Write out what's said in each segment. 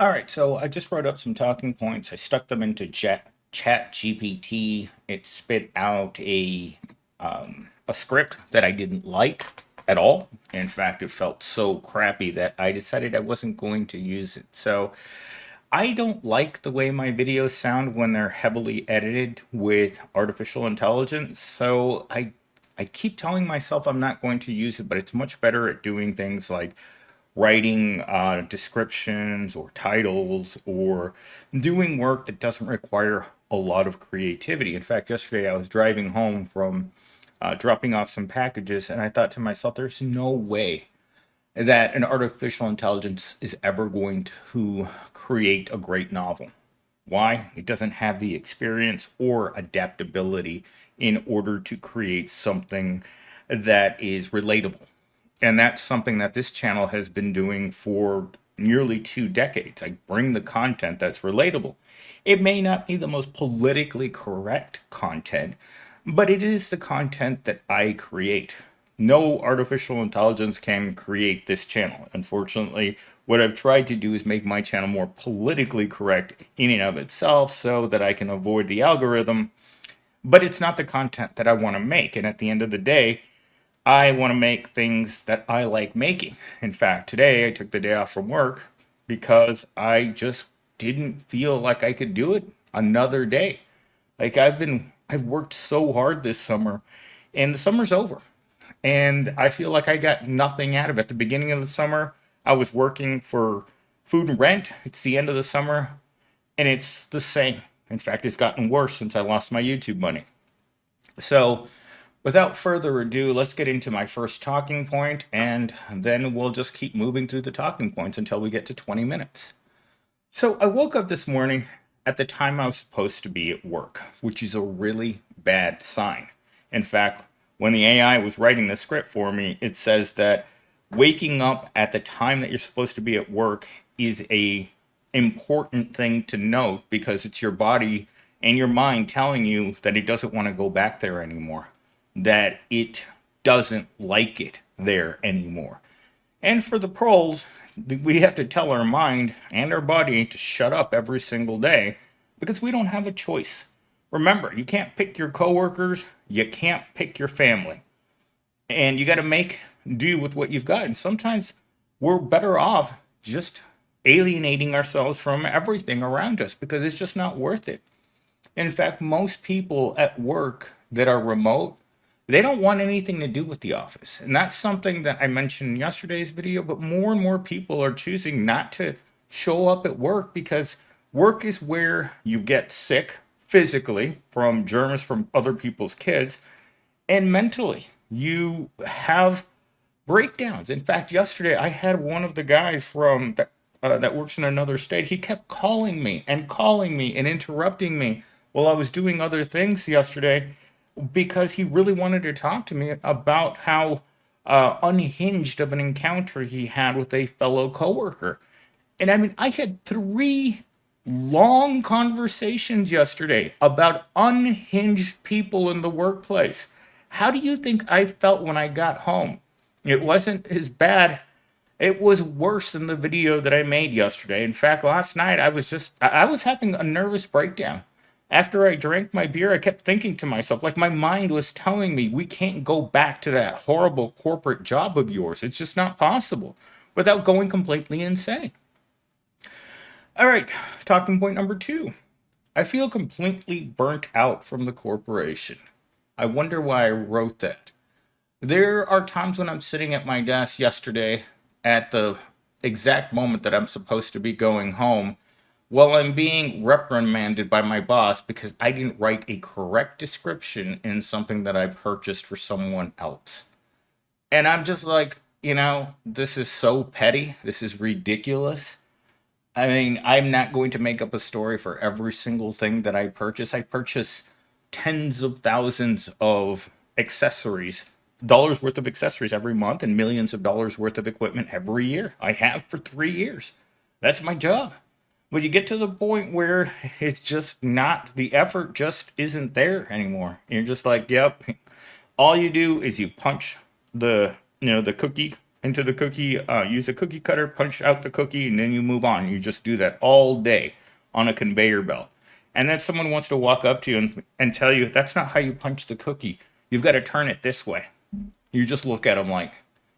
All right, so I just wrote up some talking points. I stuck them into Chat GPT. It spit out a script that I didn't like at all. In fact, it felt so crappy that I decided I wasn't going to use it. So I don't like the way my videos sound when they're heavily edited with artificial intelligence. So I keep telling myself I'm not going to use it, but it's much better at doing things like writing descriptions or titles or doing work that doesn't require a lot of creativity. In fact, yesterday I was driving home from dropping off some packages, and I thought to myself, there's no way that an artificial intelligence is ever going to create a great novel. Why? It doesn't have the experience or adaptability in order to create something that is relatable. And that's something that this channel has been doing for nearly 2 decades. I bring the content that's relatable. It may not be the most politically correct content, but it is the content that I create. No artificial intelligence can create this channel. Unfortunately, what I've tried to do is make my channel more politically correct in and of itself so that I can avoid the algorithm, but it's not the content that I want to make. And at the end of the day, I want to make things that I like making. In fact, today I took the day off from work because I just didn't feel like I could do it another day. Like I've worked so hard this summer, and the summer's over. And I feel like I got nothing out of it. At the beginning of the summer, I was working for food and rent. It's the end of the summer, and it's the same. In fact, it's gotten worse since I lost my YouTube money. So, without further ado, let's get into my first talking point, and then we'll just keep moving through the talking points until we get to 20 minutes. So, I woke up this morning at the time I was supposed to be at work, which is a really bad sign. In fact, when the AI was writing the script for me, it says that waking up at the time that you're supposed to be at work is a important thing to note because it's your body and your mind telling you that it doesn't want to go back there anymore, that it doesn't like it there anymore. And for the pros, we have to tell our mind and our body to shut up every single day because we don't have a choice. Remember, you can't pick your coworkers, you can't pick your family, and you got to make do with what you've got. And sometimes we're better off just alienating ourselves from everything around us because it's just not worth it. In fact, most people at work that are remote, they don't want anything to do with the office. And that's something that I mentioned in yesterday's video, but more and more people are choosing not to show up at work because work is where you get sick physically from germs from other people's kids, and mentally you have breakdowns. In fact, yesterday I had one of the guys that works in another state. He kept calling me and interrupting me while I was doing other things yesterday because he really wanted to talk to me about how unhinged of an encounter he had with a fellow coworker. And I mean, I had 3 long conversations yesterday about unhinged people in the workplace. How do you think I felt when I got home? It wasn't as bad. It was worse than the video that I made yesterday. In fact, last night I was having a nervous breakdown. After I drank my beer, I kept thinking to myself, like my mind was telling me, we can't go back to that horrible corporate job of yours. It's just not possible without going completely insane. All right, talking point number 2. I feel completely burnt out from the corporation. I wonder why I wrote that. There are times when I'm sitting at my desk yesterday at the exact moment that I'm supposed to be going home while I'm being reprimanded by my boss because I didn't write a correct description in something that I purchased for someone else. And I'm just like, this is so petty. This is ridiculous. I mean, I'm not going to make up a story for every single thing that I purchase. I purchase tens of thousands of accessories, dollars worth of accessories every month, and millions of dollars worth of equipment every year. I have for 3 years. That's my job. But you get to the point where it's just not, the effort just isn't there anymore. You're just like, yep. All you do is you punch the cookie into the cookie, use a cookie cutter, punch out the cookie, and then you move on. You just do that all day on a conveyor belt. And then someone wants to walk up to you and tell you that's not how you punch the cookie. You've got to turn it this way. You just look at them like,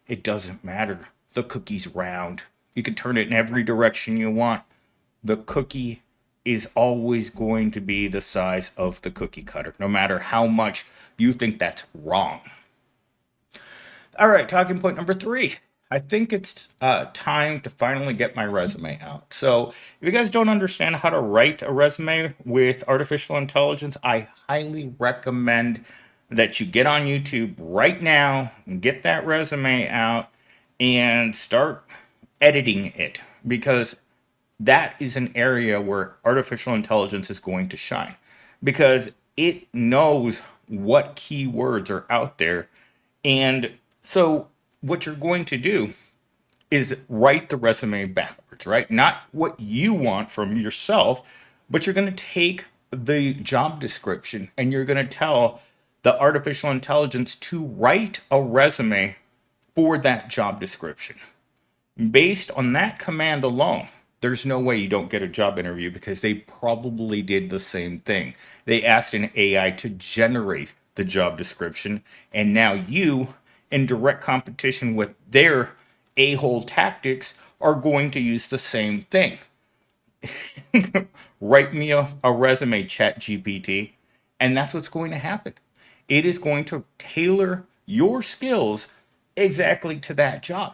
it doesn't matter. The cookie's round. You can turn it in every direction you want. The cookie is always going to be the size of the cookie cutter, no matter how much you think that's wrong. All right, talking point number 3. I think it's time to finally get my resume out. So, if you guys don't understand how to write a resume with artificial intelligence, I highly recommend that you get on YouTube right now and get that resume out and start editing it, because that is an area where artificial intelligence is going to shine, because it knows what keywords are out there. And so what you're going to do is write the resume backwards, right? Not what you want from yourself, but you're going to take the job description and you're going to tell the artificial intelligence to write a resume for that job description. Based on that command alone, there's no way you don't get a job interview, because they probably did the same thing. They asked an AI to generate the job description, and now you, in direct competition with their a-hole tactics, are going to use the same thing. Write me a resume, chat GPT, and that's what's going to happen. It is going to tailor your skills exactly to that job.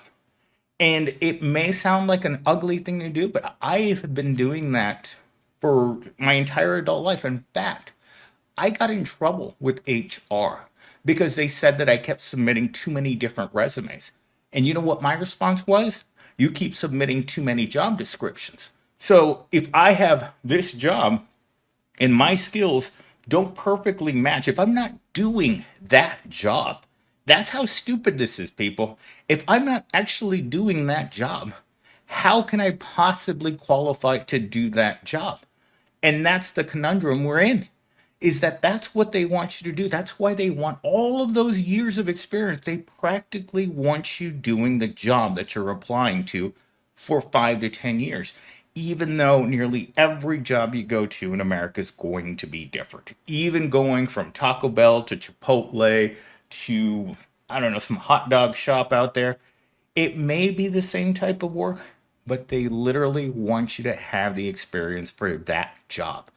And it may sound like an ugly thing to do, but I have been doing that for my entire adult life. In fact, I got in trouble with HR because they said that I kept submitting too many different resumes. And you know what my response was? You keep submitting too many job descriptions. So if I have this job and my skills don't perfectly match, if I'm not doing that job, that's how stupid this is, people. If I'm not actually doing that job, how can I possibly qualify to do that job? And that's the conundrum we're in, is that that's what they want you to do. That's why they want all of those years of experience. They practically want you doing the job that you're applying to for 5 to 10 years, even though nearly every job you go to in America is going to be different. Even going from Taco Bell to Chipotle to, I don't know, some hot dog shop out there, it may be the same type of work, but they literally want you to have the experience for that job.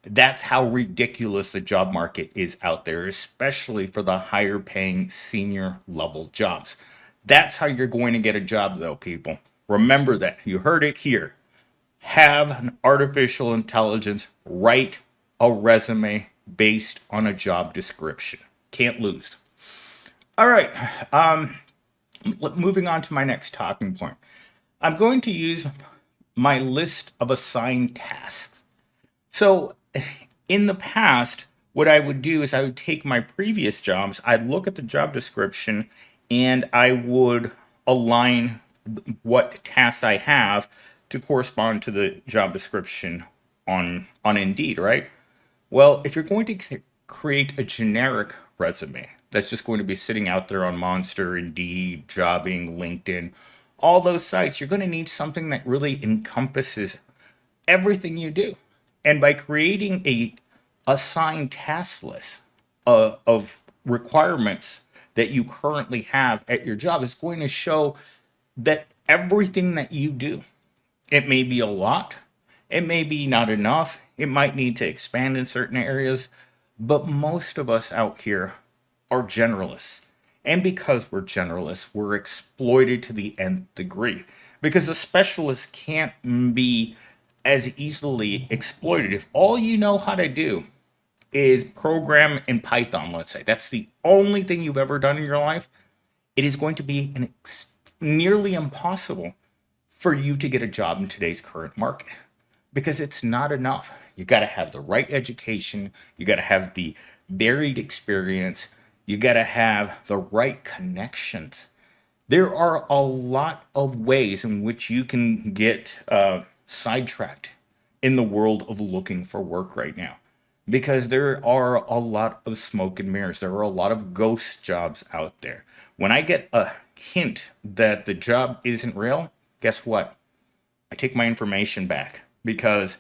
That's how ridiculous the job market is out there, especially for the higher paying senior level jobs. That's how you're going to get a job, though, people. Remember that. You heard it here. Have an artificial intelligence write a resume based on a job description. Can't lose. All right. Moving on to my next talking point. I'm going to use my list of assigned tasks. So, in the past, what I would do is I would take my previous jobs, I'd look at the job description, and I would align what tasks I have to correspond to the job description on Indeed, right? Well, if you're going to create a generic resume that's just going to be sitting out there on Monster, Indeed, Jobbing, LinkedIn, all those sites, you're going to need something that really encompasses everything you do. And by creating a assigned task list of requirements that you currently have at your job, is going to show that everything that you do, it may be a lot, it may be not enough, it might need to expand in certain areas, but most of us out here are generalists. And because we're generalists, we're exploited to the nth degree. Because a specialist can't be as easily exploited. If all you know how to do is program in Python, let's say, that's the only thing you've ever done in your life, it is going to be nearly impossible for you to get a job in today's current market, because it's not enough. You got to have the right education, you got to have the varied experience, you got to have the right connections. There are a lot of ways in which you can get sidetracked in the world of looking for work right now, because there are a lot of smoke and mirrors. There are a lot of ghost jobs out there. When I get hint that the job isn't real, guess what? I take my information back, because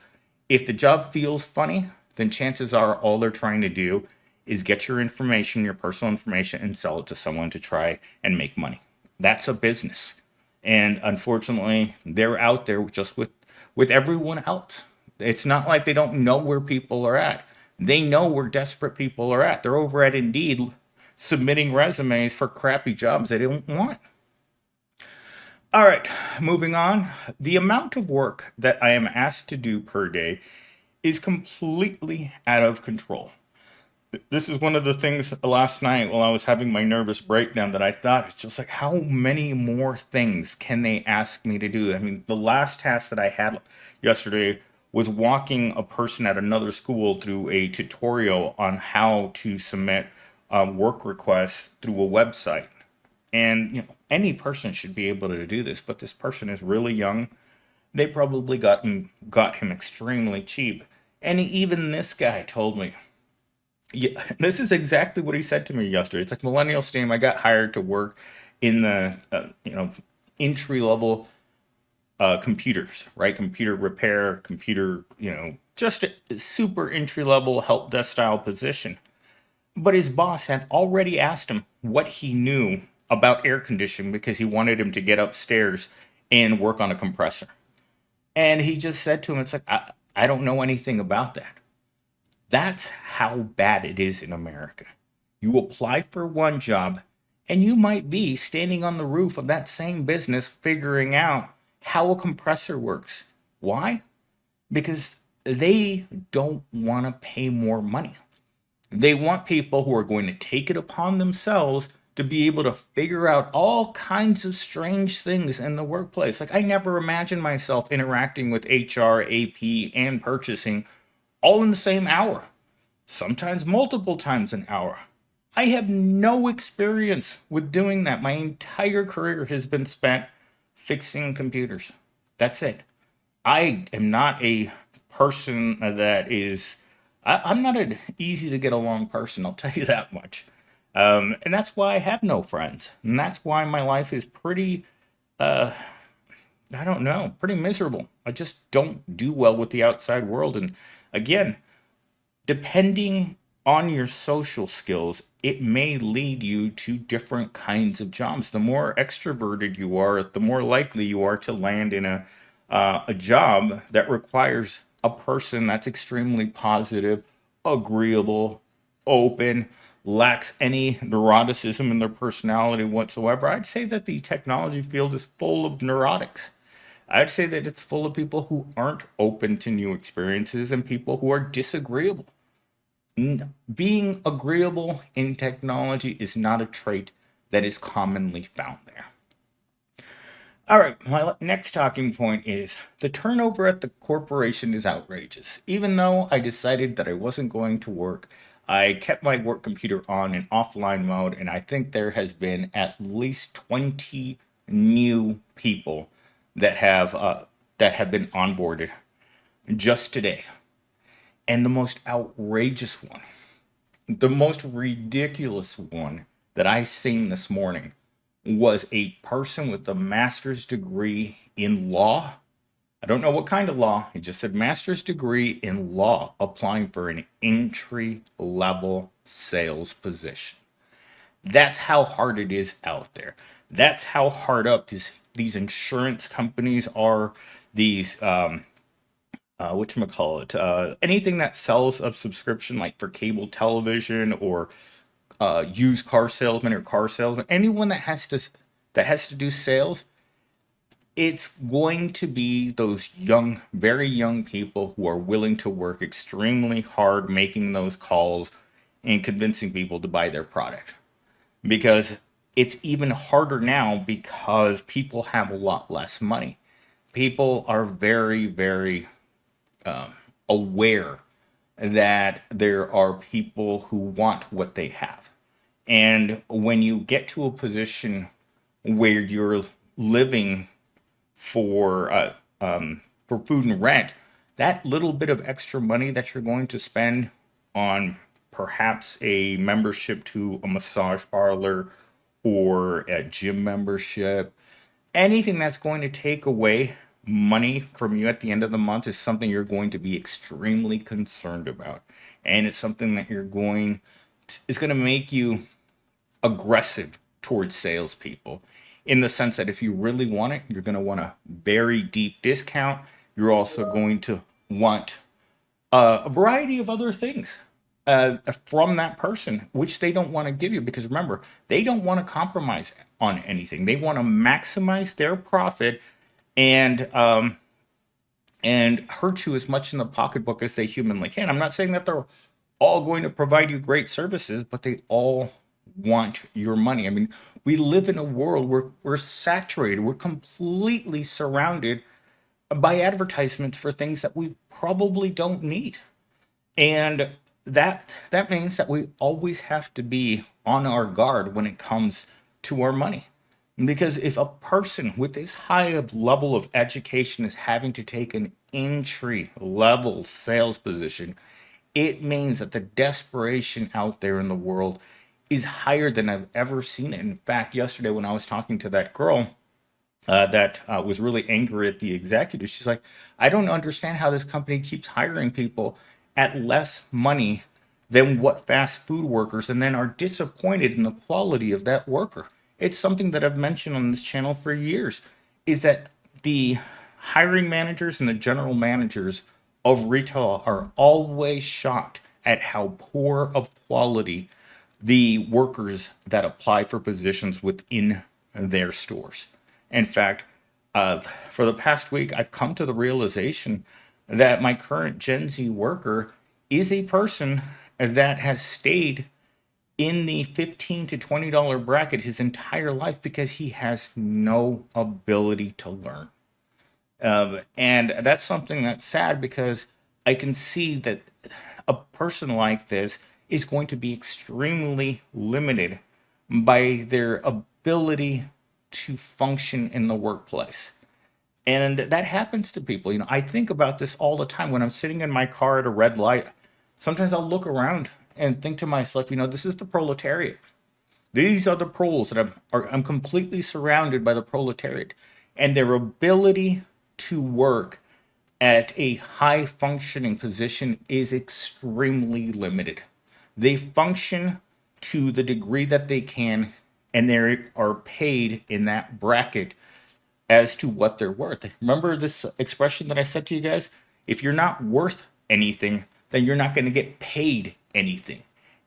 if the job feels funny, then chances are all they're trying to do is get your information, your personal information, and sell it to someone to try and make money. That's a business. And unfortunately, they're out there just with everyone else. It's not like they don't know where people are at. They know where desperate people are at. They're over at Indeed submitting resumes for crappy jobs they don't want. All right, moving on. The amount of work that I am asked to do per day is completely out of control. This is one of the things last night while I was having my nervous breakdown that I thought, it's just like, how many more things can they ask me to do? I mean, the last task that I had yesterday was walking a person at another school through a tutorial on how to submit work requests through a website. And any person should be able to do this, but this person is really young. They probably got him extremely cheap. And even this guy told me, yeah, this is exactly what he said to me yesterday. It's like, millennial steam. I got hired to work in the entry level computers, right? Computer repair, computer, just a super entry level help desk style position. But his boss had already asked him what he knew about air conditioning, because he wanted him to get upstairs and work on a compressor. And he just said to him, it's like, I don't know anything about that. That's how bad it is in America. You apply for one job, and you might be standing on the roof of that same business figuring out how a compressor works. Why? Because they don't want to pay more money. They want people who are going to take it upon themselves to be able to figure out all kinds of strange things in the workplace. Like, I never imagined myself interacting with HR, AP, and purchasing all in the same hour, sometimes multiple times an hour. I have no experience with doing that. My entire career has been spent fixing computers. That's it. I am not a person that is, I'm not an easy to get along person, I'll tell you that much. And that's why I have no friends. And that's why my life is pretty, I don't know, pretty miserable. I just don't do well with the outside world. And again, depending on your social skills, it may lead you to different kinds of jobs. The more extroverted you are, the more likely you are to land in a job that requires a person that's extremely positive, agreeable, open, lacks any neuroticism in their personality whatsoever. I'd say that the technology field is full of neurotics. I'd say that it's full of people who aren't open to new experiences and people who are disagreeable. Being agreeable in technology is not a trait that is commonly found there. All right, my next talking point is the turnover at the corporation is outrageous. Even though I decided that I wasn't going to work, I kept my work computer on in offline mode, and I think there has been at least 20 new people that have been onboarded just today. And the most outrageous one, the most ridiculous one that I seen this morning was a person with a master's degree in law. I don't know what kind of law. He just said master's degree in law, applying for an entry level sales position. That's how hard it is out there. That's how hard up these insurance companies are. These whatchamacallit, anything that sells a subscription, like for cable television or used car salesman or car salesman, anyone that has to do sales, it's going to be those young, very young people who are willing to work extremely hard making those calls and convincing people to buy their product. Because it's even harder now because people have a lot less money. People are very, very aware that there are people who want what they have. And when you get to a position where you're living for food and rent, that little bit of extra money that you're going to spend on perhaps a membership to a massage parlor or a gym membership, anything that's going to take away money from you at the end of the month is something you're going to be extremely concerned about. And it's something that it's going to make you aggressive towards salespeople in the sense that if you really want it, you're going to want a very deep discount. You're also going to want a variety of other things from that person, which they don't want to give you because remember, they don't want to compromise on anything. They want to maximize their profit and and hurt you as much in the pocketbook as they humanly can. I'm not saying that they're all going to provide you great services, but they all want your money. I mean, we live in a world where we're saturated, we're completely surrounded by advertisements for things that we probably don't need. And that means that we always have to be on our guard when it comes to our money. Because if a person with this high of level of education is having to take an entry level sales position, it means that the desperation out there in the world is higher than I've ever seen it. In fact, yesterday when I was talking to that girl that was really angry at the executive. She's like, I don't understand how this company keeps hiring people at less money than what fast food workers and then are disappointed in the quality of that worker. It's something that I've mentioned on this channel for years is that the hiring managers and the general managers of retail are always shocked at how poor of quality the workers that apply for positions within their stores. In fact, for the past week, I've come to the realization that my current Gen Z worker is a person that has stayed in the $15 to $20 bracket his entire life because he has no ability to learn. And that's something that's sad because I can see that a person like this is going to be extremely limited by their ability to function in the workplace. And that happens to people. You know, I think about this all the time when I'm sitting in my car at a red light. Sometimes I'll look around and think to myself, you know, this is the proletariat. These are the proles that I'm completely surrounded by the proletariat and their ability to work at a high functioning position is extremely limited. They function to the degree that they can, and they are paid in that bracket as to what they're worth. Remember this expression that I said to you guys? If you're not worth anything, then you're not going to get paid anything.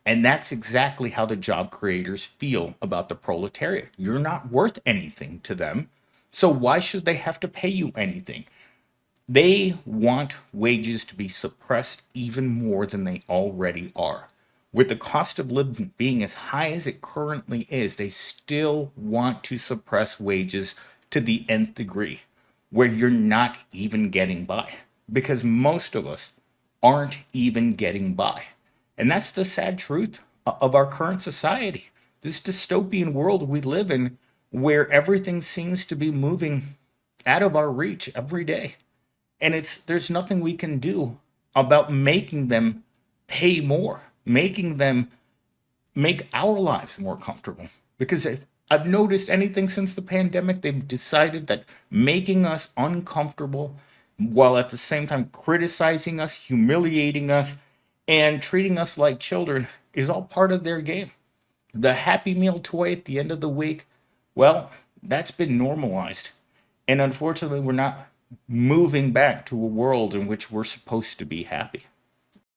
And that's exactly how the job creators feel about the proletariat. You're not worth anything to them. So why should they have to pay you anything? They want wages to be suppressed even more than they already are. With the cost of living being as high as it currently is, they still want to suppress wages to the nth degree, where you're not even getting by. Because most of us aren't even getting by. And that's the sad truth of our current society. This dystopian world we live in, where everything seems to be moving out of our reach every day. And there's nothing we can do about making them pay more, making them make our lives more comfortable. Because if I've noticed anything since the pandemic, they've decided that making us uncomfortable while at the same time criticizing us, humiliating us, and treating us like children is all part of their game. The Happy Meal toy at the end of the week, well, that's been normalized. And unfortunately, we're not moving back to a world in which we're supposed to be happy.